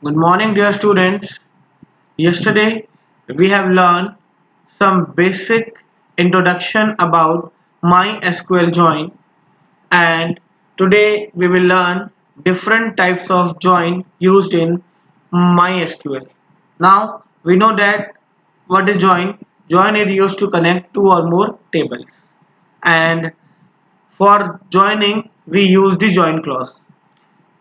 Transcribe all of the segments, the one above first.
Good morning, dear students. Yesterday we have learned some basic introduction about MySQL join, and today we will learn different types of join used in MySQL. Now we know that what is join? Join is used to connect two or more tables, and for joining we use the join clause.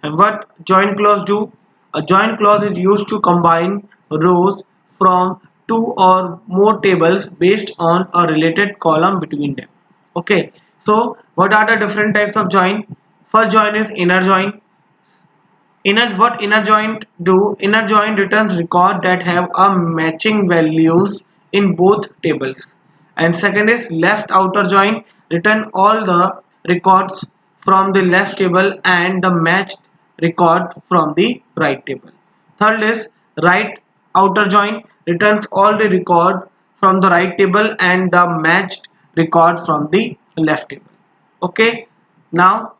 And what join clause do? A join clause is used to combine rows from two or more tables based on a related column between them. Okay, so what are the different types of join? First join is inner join. What inner join do? Inner join returns record that have a matching values in both tables. And second is left outer join, return all the records from the left table and the matched record from the right table. Third is right outer join, returns all the record from the right table and the matched record from the left table. Okay, now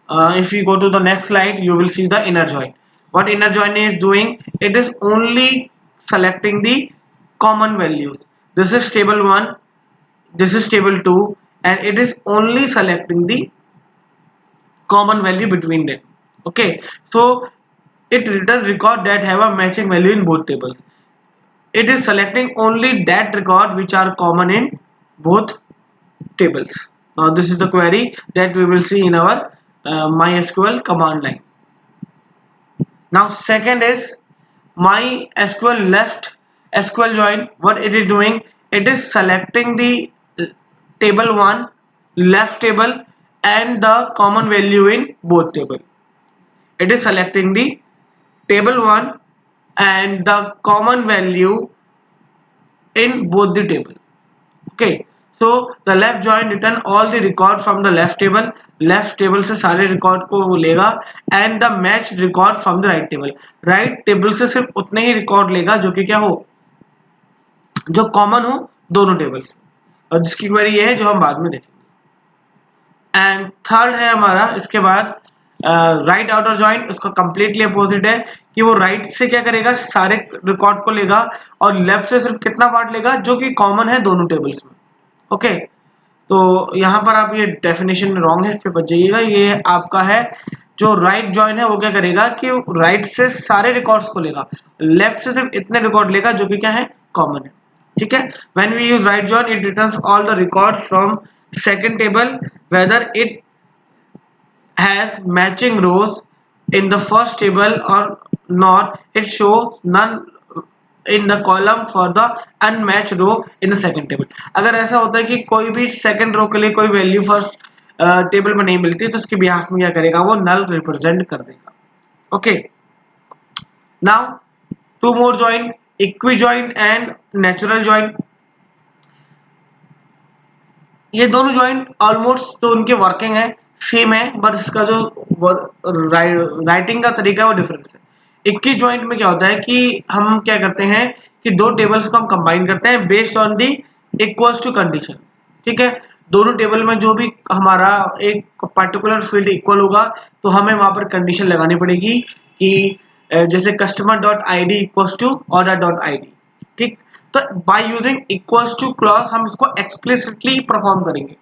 if you go to the next slide, you will see the inner join. What inner join is doing? It is only selecting the common values. This is table 1, this is table 2, and it is only selecting the common value between them. Okay, so it returns record that have a matching value in both tables. It is selecting only that record which are common in both tables. Now this is the query that we will see in our MySQL command line. Now second is MySQL left SQL join. What it is doing? It is selecting the table 1 left table and the common value in both table. It is selecting the table 1 and the common value in both the table. Okay, so the left join return all the record from the left table से सारे record को वो लेगा and the match record from the right table से सिर्फ उतने ही record लेगा जो कि क्या हो, जो कॉमन हो दोनों टेबल्स, और जिसकी क्वेरी ये है जो हम बाद में देखेंगे। एंड थर्ड है हमारा इसके बाद राइट आउटर जॉइन। उसका कंप्लीटली अपोजिट है कि वो राइट से क्या करेगा, सारे रिकॉर्ड को लेगा और लेफ्ट से सिर्फ कितना पार्ट लेगा जो कि कॉमन है दोनों टेबल्स में। ओके, तो यहाँ पर आप ये डेफिनेशन रॉन्ग है, इस पे बच जाइएगा। ये आपका है जो राइट जॉइन है वो क्या करेगा कि राइट से सारे रिकॉर्ड्स को लेगा, लेफ्ट से सिर्फ इतने रिकॉर्ड लेगा जो कि क्या है, कॉमन है। ठीक है, when we use right join it returns all the records from second table whether it has matching rows in the first table or not. It shows none in the column for the unmatched row in the second table. अगर ऐसा होता है कि कोई भी second row के लिए कोई वैल्यू फर्स्ट टेबल में नहीं मिलती तो उसके बिहाफ में क्या करेगा, वो नल रिप्रेजेंट कर देगा। Okay, now two more join, equi join and natural join. ये दोनों जॉइन ऑलमोस्ट तो उनके वर्किंग है सेम है, बट इसका जो राइटिंग का तरीका है वो डिफरेंस है। इक्की जॉइंट में क्या होता है कि हम क्या करते हैं कि दो टेबल्स को हम कंबाइन करते हैं based on the equals to condition. ठीक है, दोनों टेबल में जो भी हमारा एक पर्टिकुलर फील्ड इक्वल होगा तो हमें वहां पर कंडीशन लगानी पड़ेगी कि जैसे customer dot I D equals to order dot I D. ठीक, तो by using equals to clause हम इसको एक्सप्लिसिटली परफॉर्म करेंगे।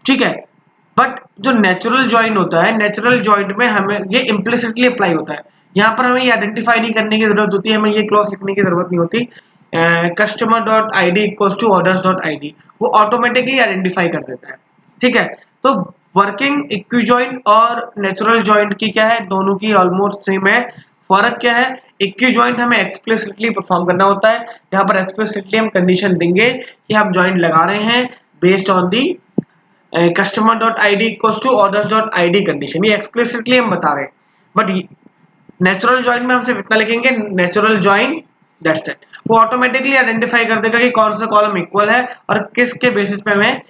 ठीक है, बट जो नेचुरल ज्वाइन होता है, नेचुरल ज्वाइंट में हमें ये इम्प्लिसिटली अप्लाई होता है। यहाँ पर हमें ये आइडेंटिफाई नहीं करने की जरूरत होती है, हमें ये क्लॉज लिखने की जरूरत नहीं होती। Customer dot I D equals to orders dot I D वो ऑटोमेटिकली आइडेंटिफाई कर देता है। ठीक है, तो वर्किंग इक्वी जॉइंट और नेचुरल जॉइंट की क्या है, दोनों की ऑलमोस्ट सेम है। फर्क क्या है, इक्वी जॉइंट हमें एक्सप्लिसिटली परफॉर्म करना होता है, यहाँ पर एक्सप्लिसिटली हम कंडीशन देंगे कि हम जॉइंट लगा रहे हैं based on the customer dot I D equals to orders dot I D condition, ये एक्सप्लिसिटली हम बता रहे हैं। बट नेचुरल जॉइन में हम सिर्फ इतना लिखेंगे, नेचुरल जॉइन दैट्स इट। वो ऑटोमेटिकली आइडेंटिफाई कर देगा कि कौन सा कॉलम इक्वल है और किसके बेसिस पे हमें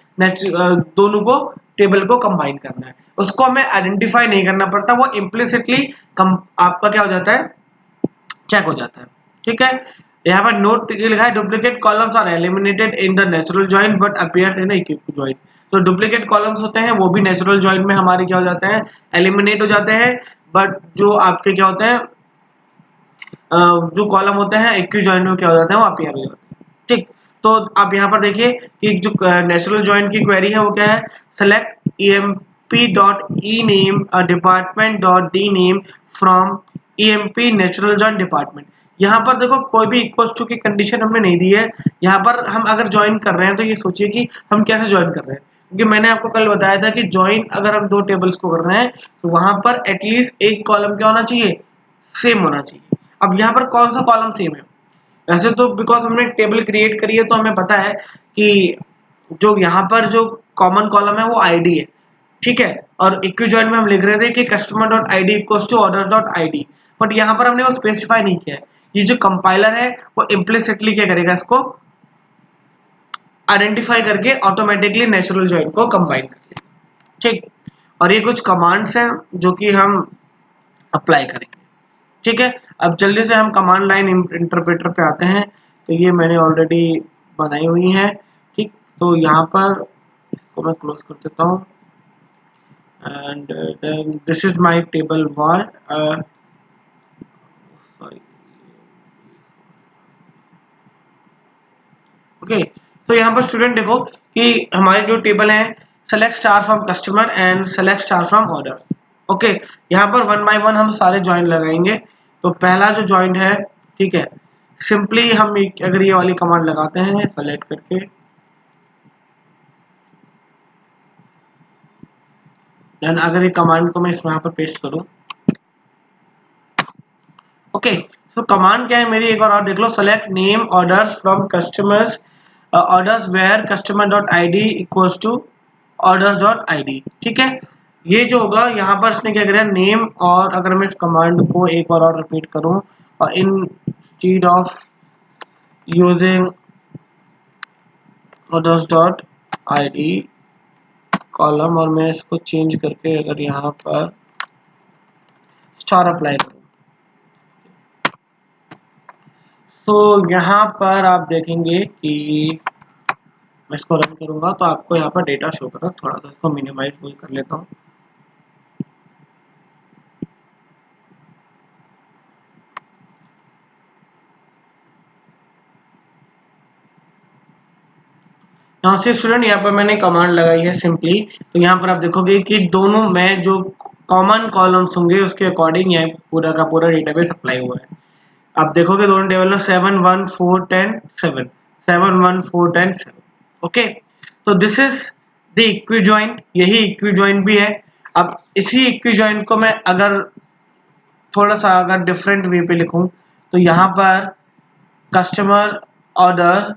दोनों को टेबल को कंबाइन करना है, उसको हमें आइडेंटिफाई नहीं करना पड़ता, वो इम्प्लिसिटली आपका क्या हो जाता है, चेक हो जाता है। ठीक है, यहाँ पर नोट लिखा है duplicate columns are eliminated in the natural joint but appears in the equi join. तो डुप्लीकेट कॉलम्स होते हैं वो भी नेचुरल जॉइंट में हमारे क्या हो जाते हैं, एलिमिनेट हो जाते हैं, बट जो आपके क्या होते हैं जो कॉलम होते हैं इक्वी जॉइंट में क्या हो जाते हैं वो अपीयर हो जाते हैं। ठीक, तो आप यहाँ पर देखिए कि जो नेचुरल जॉइंट की क्वेरी है वो क्या है, select emp dot E name department dot D name from emp natural joint department. यहाँ पर देखो कोई भी इक्वल टू की कंडीशन हमने नहीं दी है। यहाँ पर हम अगर ज्वाइन कर रहे हैं तो ये सोचिए कि हम कैसे ज्वाइन कर रहे हैं, क्योंकि मैंने आपको कल बताया था कि ज्वाइन अगर हम दो टेबल्स को कर रहे हैं तो वहां पर एटलीस्ट एक कॉलम क्या होना चाहिए, सेम होना चाहिए। अब यहाँ पर कौन सा कॉलम सेम है, वैसे तो बिकॉज हमने टेबल क्रिएट करी है तो हमें पता है कि जो यहाँ पर जो कॉमन कॉलम है वो आईडी है, ठीक है। और इक्वी जॉइंट में हम लिख रहे थे कि customer dot I D equals to order dot I D, but यहाँ पर हमने वो स्पेसिफाई नहीं किया है। ये जो कंपाइलर है वो इम्प्लिसिटली क्या करेगा, इसको आइडेंटिफाई करके ऑटोमेटिकली नेचुरल जॉइंट को कंबाइन कर लेगा, ठीक। और ये कुछ कमांड्स हैं जो कि हम अप्लाई करेंगे, ठीक है। अब जल्दी से हम कमांड लाइन इंटरप्रेटर पे आते हैं। तो ये मैंने ऑलरेडी बनाई हुई है, ठीक। तो यहाँ पर इसको मैं क्लोज कर देता हूँ and then this is my table 1। Sorry, okay. तो यहाँ पर स्टूडेंट देखो कि हमारी जो टेबल है select star from customer and select star from order, okay. यहाँ पर वन बाय वन हम सारे ज्वाइन लगाएंगे। तो पहला जो ज्वाइन है, ठीक है, सिंपली हम अगर ये वाली कमांड लगाते हैं सेलेक्ट करके, देन अगर ये कमांड को मैं इसमें यहाँ पर पेस्ट करूँ, ओके। सो कमांड क्या है मेरी, एक बार और देख लो, select name orders from customers orders where customer dot I D equals to orders dot I D, ठीक है। ये जो होगा यहाँ पर इसने क्या करा नेम, और अगर मैं इस कमांड को एक बार और रिपीट करूँ और instead of using orders dot I D column, और मैं इसको चेंज करके अगर यहाँ पर स्टार अप्लाई करूँ तो यहाँ पर आप देखेंगे कि मैं इसको रन करूंगा तो आपको यहाँ पर डेटा शो करा। थोड़ा सा इसको मिनिमाइज कर लेता हूँ। यहाँ से स्टूडेंट यहाँ पर मैंने कमांड लगाई है सिंपली। तो यहाँ पर आप देखोगे कि दोनों में जो कॉमन कॉलम्स होंगे उसके अकॉर्डिंग यहाँ पूरा का पूरा डेटाबेस अप्लाई हुआ है। आप देखोगे दोनों टेबल में 7 1 4 10 7 7 1 4 10 7, ओके। तो this is the equi joint, यही इक्वी जॉइंट भी है। अब इसी इक्वी जॉइंट को मैं अगर थोड़ा सा अगर डिफरेंट वे पे लिखूं तो यहाँ पर कस्टमर ऑर्डर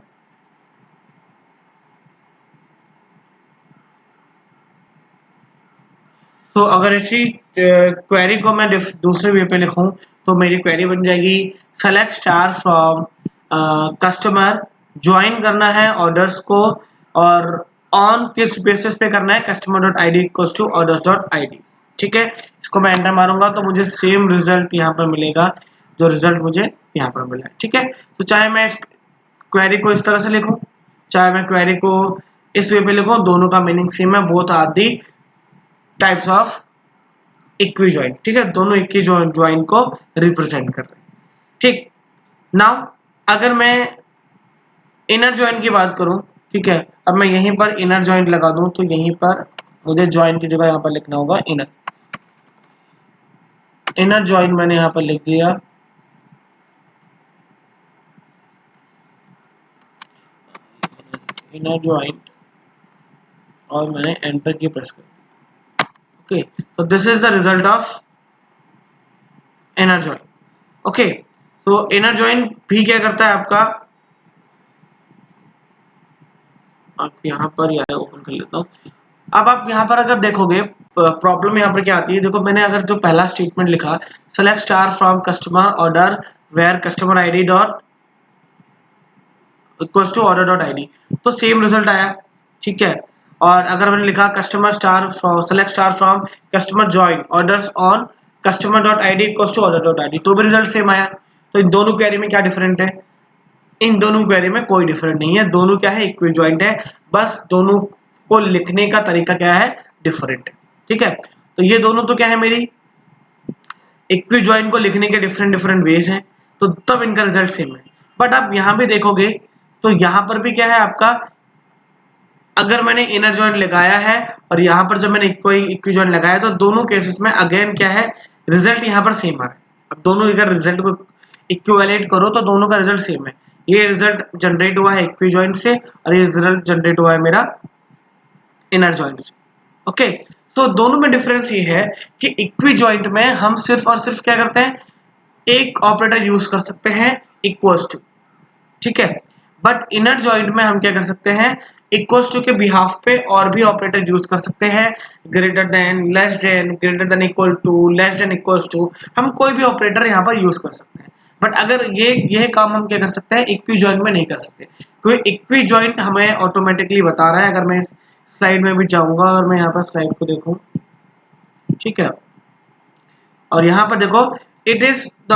तो अगर इसी क्वेरी को मैं दूसरे वे पे लिखूं तो मेरी क्वेरी बन जाएगी select star from customer, join करना है ऑर्डर्स को, और ऑन किस बेसिस पे करना है, customer dot I D equals to orders dot I D, ठीक है। इसको मैं एंटर मारूंगा तो मुझे सेम रिजल्ट यहाँ पर मिलेगा जो रिजल्ट मुझे यहाँ पर मिला है, ठीक है। तो चाहे मैं क्वेरी को इस तरह से लिखूं, चाहे मैं क्वेरी को इस वे पे लिखूं, दोनों का मीनिंग सेम है, both are the types of equi joint, ठीक है। दोनों इक्वी जॉइंट को रिप्रेजेंट कर रहे हैं, ठीक। नाउ अगर मैं इनर जॉइंट की बात करूं, ठीक है, अब मैं यहीं पर इनर जॉइंट लगा दूं तो यहीं पर मुझे जॉइंट की जगह यहाँ पर लिखना होगा इनर। इनर जॉइंट मैंने यहाँ पर लिख दिया, इनर जॉइंट, और मैंने एंटर की प्रेस कर दी, ओके। तो this is the result of inner joint, okay. तो इनर जॉइंट भी क्या करता है आपका, आप यहाँ पर यार ओपन कर लेता हूँ। अब आप यहाँ पर अगर देखोगे प्रॉब्लम यहाँ पर क्या आती है, देखो मैंने अगर जो पहला स्टेटमेंट लिखा select star from customer order where customer ID dot equals to order dot ID, तो सेम रिजल्ट आया, ठीक है। और अगर मैंने लिखा customer star select star from customer join orders on customer dot ID equals to order dot ID, तो भी रिजल्ट सेम आया। तो इन दोनों क्वेरी में क्या डिफरेंट है, इन दोनों क्वेरी में कोई डिफरेंट नहीं है, दोनों क्या है इक्वी जॉइंट है, बस दोनों को लिखने का तरीका क्या है डिफरेंट है, ठीक है। तो ये दोनों तो क्या है मेरी इक्वी जॉइंट को लिखने के डिफरेंट वेज हैं। तो तब इनका रिजल्ट सेम है। बट आप यहाँ भी देखोगे तो यहाँ पर भी क्या है आपका, अगर मैंने इनर जॉइंट लगाया है और यहाँ पर जब मैंने इक्वी जॉइंट लगाया तो दोनों केसेस में अगेन क्या है, रिजल्ट यहाँ पर सेम आ रहा है। अब दोनों अगर रिजल्ट को इक्विवेलेंट करो तो दोनों का रिजल्ट सेम है। ये रिजल्ट जनरेट हुआ है इक्वी जॉइंट से और ये रिजल्ट जनरेट हुआ है मेरा इनर जॉइंट से। ओके, सो दोनों में डिफरेंस ये है कि इक्वी जॉइंट में हम सिर्फ और सिर्फ क्या करते हैं, एक ऑपरेटर यूज कर सकते हैं इक्वल्स टू, ठीक है। बट इनर जॉइंट में हम क्या कर सकते हैं, इक्वल्स टू के बिहाफ पे और भी ऑपरेटर यूज कर सकते हैं, greater than, less than, greater than equal to, less than equals to, हम कोई भी ऑपरेटर यहाँ पर यूज कर सकते हैं। बट अगर ये काम हम क्या कर सकते हैं, इक्वी जॉइंट में नहीं कर सकते, क्योंकि इक्वी जॉइंट हमें ऑटोमेटिकली बता रहा है। अगर मैं इस स्लाइड में भी जाऊंगा और मैं यहाँ पर स्लाइड को देखूं, ठीक है, और यहाँ पर देखो, it is the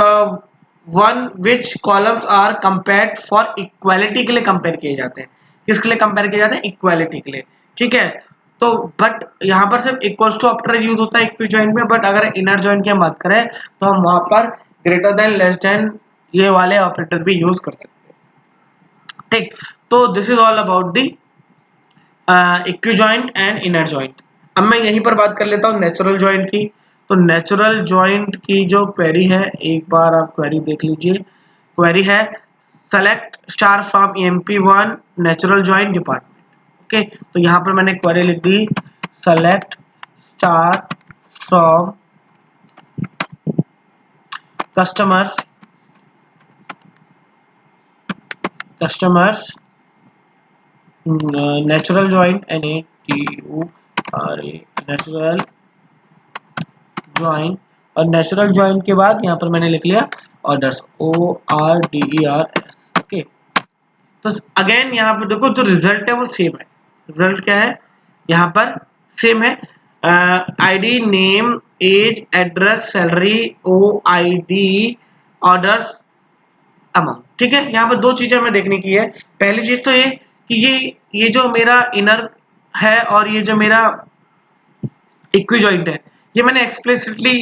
one which columns are compared for equality के लिए कंपेयर किए जाते हैं। किसके लिए कंपेयर किए जाते हैं, इक्वालिटी के लिए, ठीक है। तो बट यहाँ पर सिर्फ इक्वल्स टू ऑपरेटर यूज होता है इक्वी जॉइंट में, बट अगर इनर जॉइंट की हम बात करें तो हम वहां पर ग्रेटर देन, लेस देन, ये वाले ऑपरेटर भी यूज कर सकते हैं, ठीक। तो this is all about the equi joint and inner joint. अब मैं यहीं पर बात कर लेता हूँ नेचुरल जॉइंट की। तो नेचुरल जॉइंट की जो क्वेरी है, एक बार आप क्वेरी देख लीजिए। क्वेरी है select star from EMP1 natural joint department. Okay, तो यहाँ पर मैंने क्वेरी लिख दी, select star from customers natural joint NATURA natural joint, और नेचुरल जॉइंट के बाद यहाँ पर मैंने लिख लिया ऑर्डर्स, ORDERS। ओके, तो अगेन यहाँ पर देखो जो रिजल्ट है वो सेम है। रिजल्ट क्या है यहाँ पर, सेम है। ID, name, age, address, salary, OID, orders, amount, ठीक है। यहाँ पर दो चीजें हमें देखने की है। पहली चीज तो ये कि ये जो मेरा इनर है और ये जो मेरा इक्वी जॉइंट है, ये मैंने एक्सप्लिसिटली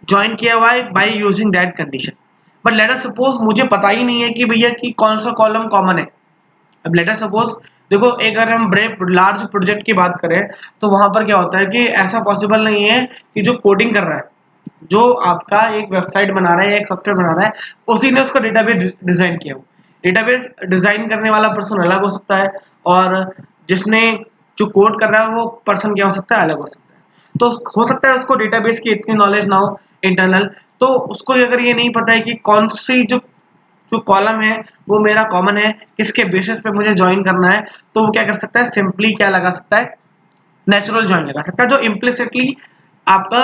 ज्वाइन किया हुआ है by using that condition. But let us suppose मुझे पता ही नहीं है कि भैया कि कौन सा कॉलम कॉमन है। अब लेट अस सपोज देखो, एक अगर हम बड़े लार्ज प्रोजेक्ट की बात करें तो वहां पर क्या होता है कि ऐसा पॉसिबल नहीं है कि जो कोडिंग कर रहा है, जो आपका एक वेबसाइट बना रहा है, एक सॉफ्टवेयर बना रहा है, उसी ने उसका डेटाबेस डिजाइन किया हो। डेटाबेस डिजाइन करने वाला पर्सन अलग हो सकता है और जिसने जो कोड कर रहा है वो पर्सन क्या हो सकता है, अलग हो सकता है। तो हो सकता है उसको डेटाबेस की इतनी नॉलेज ना हो इंटरनल, तो उसको अगर ये नहीं पता है कि कौन सी जो जो कॉलम है वो मेरा कॉमन है, किसके बेसिस पे मुझे ज्वाइन करना है, तो वो क्या कर सकता है, सिंपली क्या लगा सकता है, नेचुरल ज्वाइन लगा सकता है, जो इम्प्लिसिटली आपका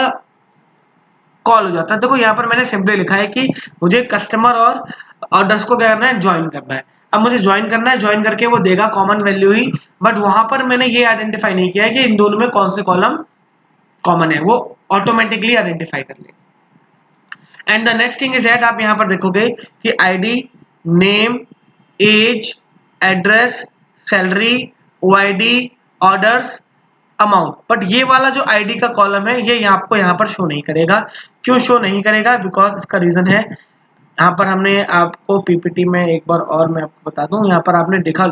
कॉल हो जाता है। देखो यहाँ पर मैंने सिंपली लिखा है कि मुझे कस्टमर और ऑर्डर्स को क्या करना है, ज्वाइन करना है। अब मुझे ज्वाइन करना है, ज्वाइन करके वो देगा कॉमन वैल्यू ही, बट वहां पर मैंने ये आइडेंटिफाई नहीं किया है कि इन दोनों में कौन से कॉलम कॉमन है, वो ऑटोमेटिकली आइडेंटिफाई कर लेगा। And the next thing is that आप यहाँ पर देखोगे कि ID, name, age, address, salary, OID, orders, amount, but ये वाला जो ID का कॉलम है ये आपको यहाँ पर शो नहीं करेगा। क्यों शो नहीं करेगा, बिकॉज इसका रीजन है, यहाँ पर हमने आपको PPT में एक बार और मैं आपको बता दूं, यहाँ पर आपने देखा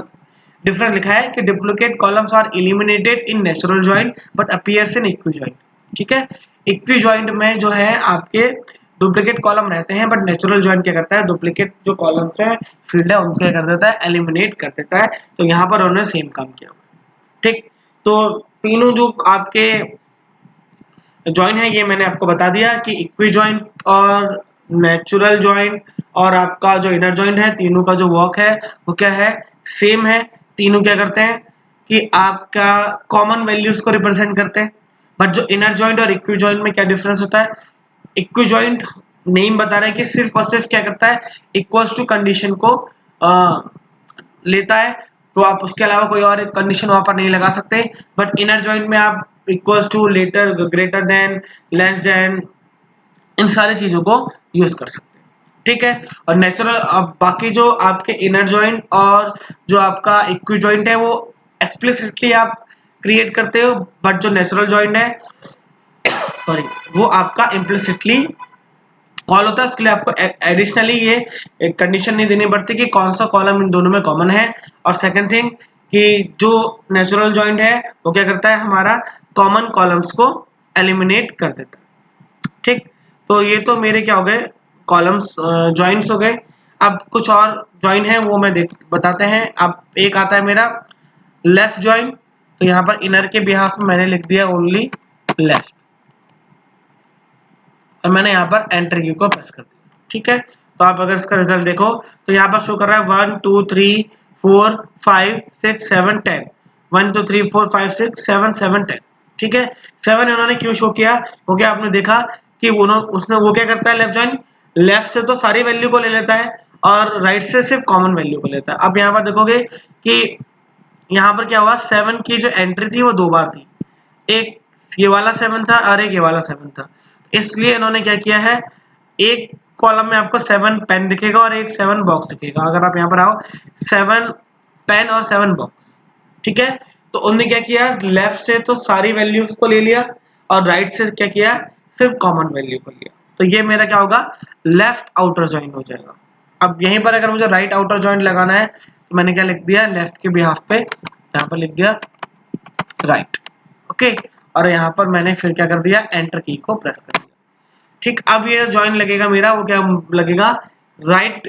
डिफरेंस लिखा है कि duplicate columns are eliminated in natural joint but appears in equi joint, ठीक है। इक्वी जॉइंट में जो है आपके डुप्लीकेट कॉलम रहते हैं, बट नेचुरल जॉइंट क्या करता है, डुप्लीकेट जो कॉलम्स हैं, फील्ड है, उनको क्या कर देता है, एलिमिनेट कर देता है। तो यहाँ पर उन्होंने सेम काम किया हुआ है, ठीक। तो तीनों जो आपके जॉइन है ये मैंने आपको बता दिया कि इक्वी जॉइंट और नेचुरल जॉइंट और आपका जो इनर जॉइंट है, तीनों का जो वर्क है वो क्या है, सेम है। तीनों क्या करते हैं कि आपका कॉमन वैल्यूज को रिप्रेजेंट करते हैं। बट जो इनर जॉइंट और इक्वी जॉइंट में क्या डिफरेंस होता है, इक्वी जॉइंट नेम बता रहा है कि सिर्फ और सिर्फ क्या करता है, इक्वल्स टू कंडीशन को लेता है, तो आप उसके अलावा कोई और कंडीशन वहां पर नहीं लगा सकते। बट इनर जॉइंट में आप equals to, letter, greater than, less than, इन सारी चीजों को यूज कर सकते हैं, ठीक है। और नेचुरल, अब बाकी जो आपके इनर जॉइंट और जो आपका इक्वी जॉइंट है वो एक्सप्लिसिटली आप क्रिएट करते हो, बट जो नेचुरल जॉइंट है सॉरी, वो आपका इम्प्लिसिटली कॉल होता है उसके लिए आपको एडिशनली ये कंडीशन नहीं देनी पड़ती कि कौन सा कॉलम इन दोनों में कॉमन है। और सेकंड थिंग कि जो नेचुरल जॉइंट है वो क्या करता है, हमारा कॉमन कॉलम्स को एलिमिनेट कर देता है। ठीक, तो ये तो मेरे क्या हो गए, कॉलम्स जॉइंट्स हो गए। अब कुछ और जॉइन है वो मैं बताते हैं। अब एक आता है मेरा लेफ्ट जॉइन, तो यहाँ पर इनर के बिहाफ में मैंने लिख दिया ओनली लेफ्ट, और मैंने यहाँ पर एंटर की को प्रेस कर दिया। ठीक है, तो आप अगर इसका रिजल्ट देखो तो यहाँ पर शो कर रहा है 1 2 3 4 5 6 7 10, 1 2 3 4 5 6 7 7 10। ठीक है, 7 इन्होंने क्यों शो किया, क्योंकि आपने देखा कि उसने वो क्या करता है, लेफ्ट जॉइन लेफ्ट से तो सारी वैल्यू को ले लेता है और राइट से सिर्फ कॉमन वैल्यू को लेता है। अब यहाँ पर देखोगे कि यहाँ पर क्या हुआ, 7 की जो एंट्री थी वो दो बार थी, एक ये वाला 7 था और एक ये वाला 7 था। इसलिए इन्होंने क्या किया है, एक कॉलम में आपको 7 पेन दिखेगा और एक 7 बॉक्स दिखेगा। अगर आप यहाँ पर आओ 7 पेन और 7 बॉक्स, ठीक है, तो उन्होंने क्या किया, लेफ्ट से तो सारी वैल्यूज को ले लिया और राइट से क्या किया, सिर्फ कॉमन वैल्यू को लिया। तो ये मेरा क्या होगा, लेफ्ट आउटर जॉइन हो जाएगा। अब यहीं पर अगर मुझे राइट आउटर जॉइन लगाना है तो मैंने क्या लिख दिया, लेफ्ट के बिहाफ पे यहाँ पर लिख दिया राइट। ओके, और यहाँ पर मैंने फिर क्या कर दिया, एंटर की को प्रेस कर दिया। ठीक, अब ये जॉइन लगेगा मेरा, वो क्या लगेगा, राइट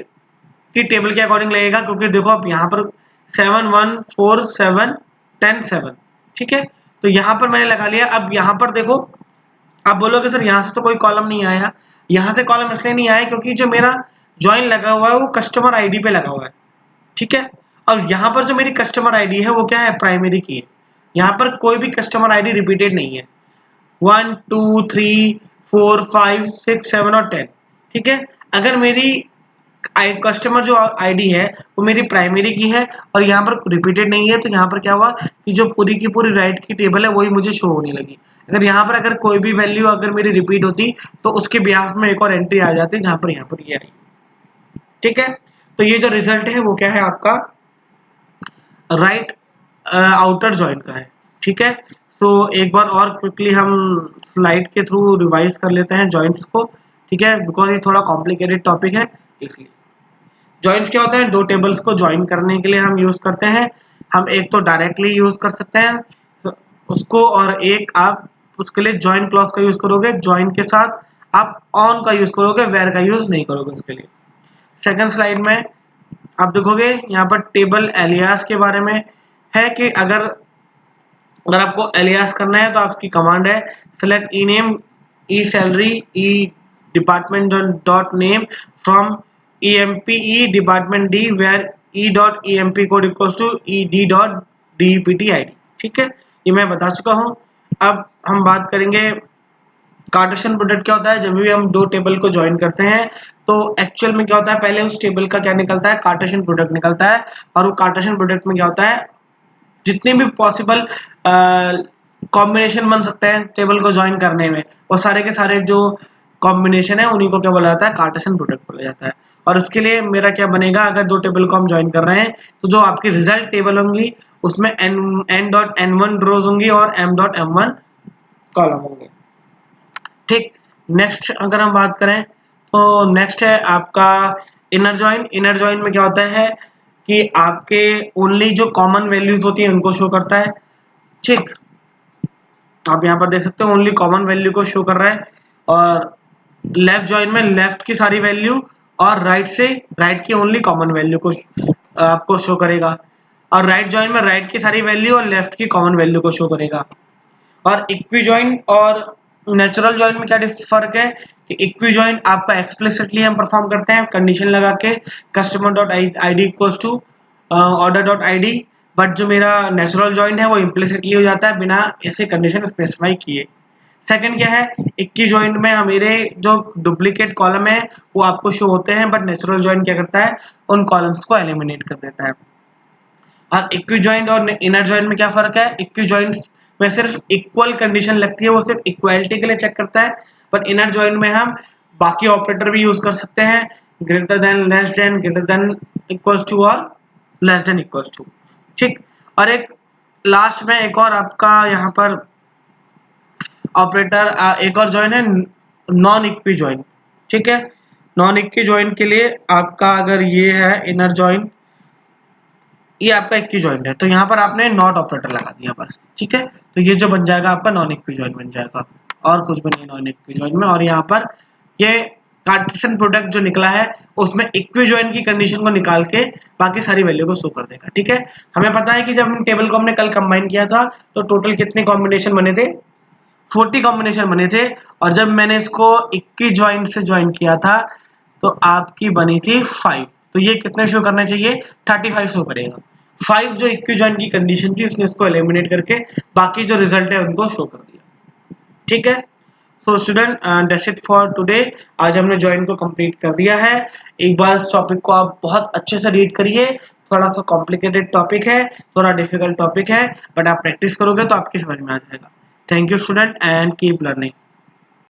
की टेबल के अकॉर्डिंग लगेगा, क्योंकि देखो अब यहाँ पर 7 1 4 7 10 7। ठीक है, तो यहाँ पर मैंने लगा लिया। अब यहाँ पर देखो, आप बोलोगे सर यहाँ से तो कोई कॉलम नहीं आया। यहाँ से कॉलम इसलिए नहीं आया क्योंकि जो मेरा जॉइन लगा हुआ है वो कस्टमर आईडी पे लगा हुआ है। ठीक है, और यहाँ पर जो मेरी कस्टमर आईडी है वो क्या है, प्राइमरी की है। यहाँ पर कोई भी कस्टमर आईडी रिपीटेड नहीं है, 1 2 3 4 5 6 7 और 10। ठीक है, अगर मेरी कस्टमर जो आईडी है वो मेरी प्राइमरी की है और यहाँ पर रिपीटेड नहीं है, तो यहाँ पर क्या हुआ कि जो पूरी की पूरी राइट की टेबल है वही मुझे शो होने लगी। अगर यहाँ पर अगर कोई भी वैल्यू अगर मेरी रिपीट होती तो उसके बिहाफ में एक और एंट्री आ जाती जहाँ पर यहाँ पर ये आई। ठीक है, तो ये जो रिजल्ट है वो क्या है आपका, राइट आउटर जॉइंट का है। ठीक है, तो एक बार और क्विकली हम स्लाइड के थ्रू रिवाइज कर लेते हैं जॉइंट्स को। ठीक है, बिकॉज ये थोड़ा कॉम्प्लिकेटेड टॉपिक है इसलिए। जॉइंट्स क्या होता है, दो टेबल्स को ज्वाइन करने के लिए हम यूज करते हैं। हम एक तो डायरेक्टली यूज कर सकते हैं तो उसको, और एक आप उसके लिए ज्वाइन क्लॉज का यूज करोगे, ज्वाइन के साथ आप ऑन का यूज करोगे, वेयर का यूज नहीं करोगे उसके लिए। सेकंड स्लाइड में आप देखोगे यहाँ पर टेबल एलियास के बारे में है कि अगर आपको एलियास करना है तो आपकी कमांड है select E name E salary E department dot name from EMPE department D where E dot EMP code equals to ED dot DEPT ID। ठीक है, ये मैं बता चुका हूँ। अब हम बात करेंगे कार्टेशियन प्रोडक्ट क्या होता है। जब भी हम दो टेबल को ज्वाइन करते हैं तो एक्चुअल में क्या होता है, पहले उस टेबल का क्या निकलता है, कार्टेशियन प्रोडक्ट निकलता है। और वो कार्टेशियन प्रोडक्ट में क्या होता है, जितने भी पॉसिबल कॉम्बिनेशन बन सकते हैं टेबल को ज्वाइन करने में, वो सारे के सारे जो कॉम्बिनेशन है उन्हीं को क्या बोला जाता है, कार्टेशियन प्रोडक्ट बोला जाता है। और उसके लिए मेरा क्या बनेगा, अगर दो टेबल को हम ज्वाइन कर रहे हैं तो जो आपकी रिजल्ट टेबल होंगी उसमें n डॉट n1 रोज होंगी और m डॉट m1 कॉलम होंगे। ठीक, नेक्स्ट अगर हम बात करें तो नेक्स्ट है आपका इनर जॉइन। इनर जॉइन में क्या होता है कि आपके ओनली जो कॉमन वैल्यूज होती हैं उनको शो करता है। ठीक, आप यहाँ पर देख सकते हो ओनली कॉमन वैल्यू को शो कर रहा है। और लेफ्ट जॉइन में लेफ्ट की सारी वैल्यू और राइट से राइट की ओनली कॉमन वैल्यू को आपको शो करेगा। और राइट जॉइन में राइट की सारी वैल्यू और लेफ्ट की कॉमन वैल्यू को शो करेगा। और इक्वी जॉइन और नेचुरल जॉइन में क्या फर्क है कि इक्वी जॉइन आपका एक्सप्लिसिटली हम परफॉर्म करते हैं कंडीशन लगा के customer dot I D equals to order dot I D, but जो मेरा नेचुरल जॉइन है वो इम्प्लिसिटली हो जाता है बिना ऐसे कंडीशन स्पेसिफाई किए। सेकंड क्या है, इक्की जॉइंट में मेरे जो डुप्लीकेट कॉलम है वो आपको शो होते हैं, बट नेचुरल जॉइंट क्या करता है, उन कॉलम्स को एलिमिनेट कर देता है। और इक्वी जॉइंट और इनर जॉइंट में क्या फर्क है, इक्वी जॉइंट्स में सिर्फ इक्वल कंडीशन लगती है, वो सिर्फ इक्वालिटी के लिए चेक करता है। बट इनर जॉइंट में हम बाकी ऑपरेटर भी यूज कर सकते हैं, greater than, less than, greater than, equals to और लेस देन इक्वल्स टू। ठीक, और एक लास्ट में एक और आपका यहाँ पर ऑपरेटर एक और जॉइन है, नॉन इक्वी जॉइन। ठीक है। नॉन इक्वी जॉइंट के लिए आपका अगर ये है इनर जॉइंट, ये आपका इक्वी जॉइंट है, तो यहाँ पर आपने नॉट ऑपरेटर लगा दिया बस, ठीक है। तो ये जो बन जाएगा आपका नॉन इक्वी जॉइंट बन जाएगा, और कुछ भी नहीं नॉन इक्वी जॉइंट में। और यहाँ पर ये कार्टेशियन प्रोडक्ट जो निकला है उसमें इक्वी जॉइंट की कंडीशन को निकाल के बाकी सारी वैल्यू को शो कर देगा, ठीक है। हमें पता है कि जब हम टेबल को हमने कल कंबाइन किया था तो टोटल कितने कॉम्बिनेशन बने थे, 40 कॉम्बिनेशन बने थे। और जब मैंने इसको इक्वी जॉइंट से ज्वाइन किया था तो आपकी बनी थी 5, तो ये कितने शो करना चाहिए, 35 शो करेगा। 5 जो इक्वी जॉइंट की कंडीशन थी उसने इसको एलिमिनेट करके बाकी जो रिजल्ट है उनको शो कर दिया, ठीक है। So student that's it for today. आज हमने जॉइंट को कंप्लीट कर दिया है। एक बार इस टॉपिक को आप बहुत अच्छे से रीड करिए, थोड़ा सा कॉम्प्लिकेटेड टॉपिक है, थोड़ा डिफिकल्ट टॉपिक है, बट आप प्रैक्टिस करोगे तो आपकी समझ में आ जाएगा। Thank you student and keep learning.